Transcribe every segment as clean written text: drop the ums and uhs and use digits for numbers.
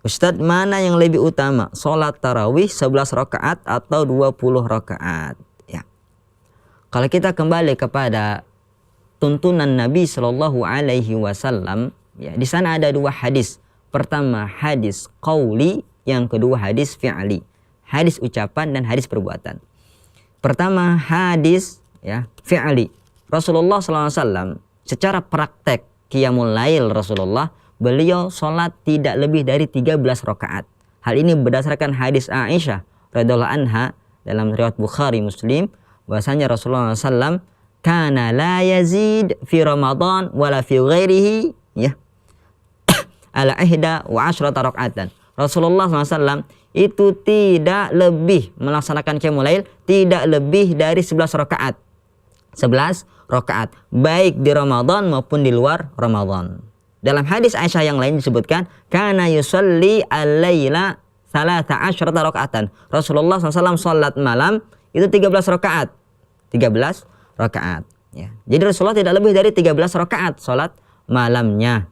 Ustadz, mana yang lebih utama? Sholat tarawih 11 rakaat atau 20 rakaat? Ya. Kalau kita kembali kepada tuntunan Nabi Shallallahu Alaihi Wasallam, ya, di sana ada dua hadis. Pertama hadis qauli, yang kedua hadis fi'li. Hadis ucapan dan hadis perbuatan. Pertama hadis, ya, fi'li. Rasulullah SAW secara praktek qiyamul lail Rasulullah, beliau sholat tidak lebih dari 13 rakaat. Hal ini berdasarkan hadis Aisyah radhiyallahu anha dalam riwayat Bukhari Muslim, bahwasanya Rasulullah SAW kana la yazid fi Ramadan wala fi ghairihi, ya, ala ihda wa asyrata rakaatan. Rasulullah SAW itu tidak lebih melaksanakan qiyamul lail, tidak lebih dari 11 rakaat. 11 rakaat, baik di Ramadan maupun di luar Ramadan. Dalam hadis Aisyah yang lain disebutkan, kana yusalli al-laila 13 rakaatan. Rasulullah SAW salat malam itu 13 rakaat. 13 rakaat. Ya. Jadi Rasulullah tidak lebih dari 13 rakaat salat malamnya.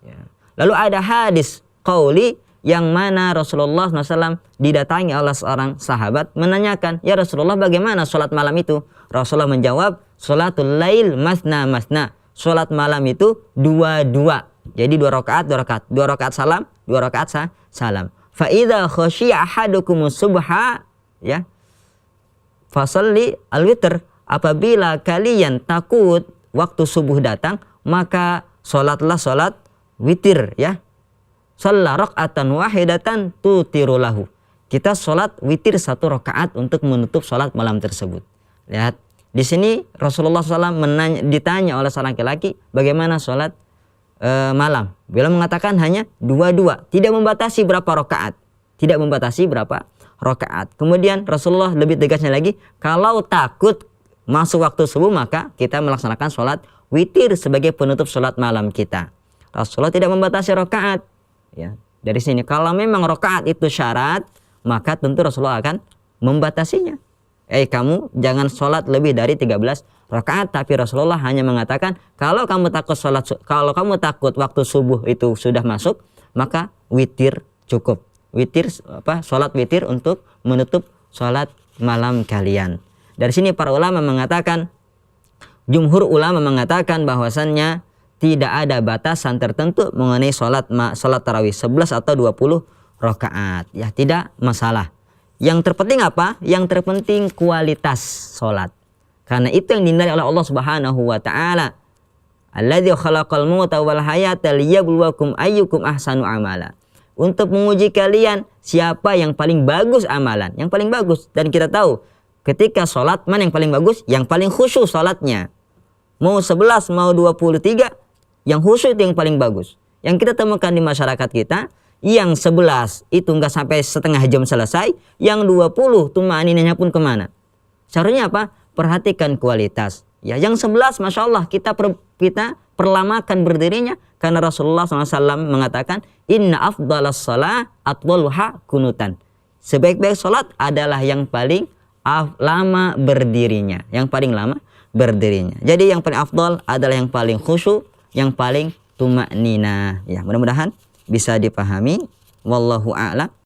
Ya. Lalu ada hadis qauli yang mana Rasulullah SAW didatangi oleh seorang sahabat menanyakan, ya Rasulullah, bagaimana sholat malam itu? Rasulullah menjawab, sholatul lail masna masna. Sholat malam itu dua-dua. Jadi 2 rakaat, 2 rakaat. 2 rakaat salam, 2 rakaat salam. Fa idza khasyi'a ahadukumus subha, ya, fasalli al-witr. Apabila kalian takut waktu subuh datang, maka sholatlah sholat witir, ya. Shalla raka'atan wahidatan tutiru lahu. Kita sholat witir 1 rakaat untuk menutup sholat malam tersebut. Lihat, di sini Rasulullah SAW ditanya oleh seorang laki-laki, bagaimana sholat malam? Beliau mengatakan hanya 2-2, tidak membatasi berapa rakaat, tidak membatasi berapa rakaat. Kemudian Rasulullah lebih tegasnya lagi, kalau takut masuk waktu subuh maka kita melaksanakan sholat witir sebagai penutup sholat malam kita. Rasulullah tidak membatasi rakaat. Ya, dari sini kalau memang rakaat itu syarat, maka tentu Rasulullah akan membatasinya. Kamu jangan sholat lebih dari 13 rakaat, tapi Rasulullah hanya mengatakan kalau kamu takut waktu subuh itu sudah masuk, maka witir cukup. Witir sholat witir untuk menutup sholat malam kalian. Dari sini para ulama mengatakan, jumhur ulama mengatakan bahwasannya tidak ada batasan tertentu mengenai sholat tarawih 11 atau 20 rakaat. Ya, tidak masalah. Yang terpenting apa? Yang terpenting kualitas sholat. Karena itu yang dinilai oleh Allah Subhanahu wa taala. Alladzi khalaqal mauta wal hayata liyabluwakum ayyukum ahsanu amala. Untuk menguji kalian siapa yang paling bagus amalan, yang paling bagus. Dan kita tahu ketika sholat mana yang paling bagus? Yang paling khusyuk sholatnya. Mau 11, mau 23, yang khusyuk itu yang paling bagus. Yang kita temukan di masyarakat kita, yang 11 itu nggak sampai setengah jam selesai, yang 20 tuma'aninahnya pun kemana? Seharusnya apa? Perhatikan kualitas. Ya, yang 11 Masya Allah kita perlamakan berdirinya, karena Rasulullah SAW mengatakan, inna afdalas salat atwaluha kunutan. Sebaik-baik salat adalah yang paling lama berdirinya, yang paling lama berdirinya. Jadi yang paling afdal adalah yang paling khusyuk, yang paling tuma'ninah. Ya, mudah-mudahan bisa dipahami. Wallahu a'lam.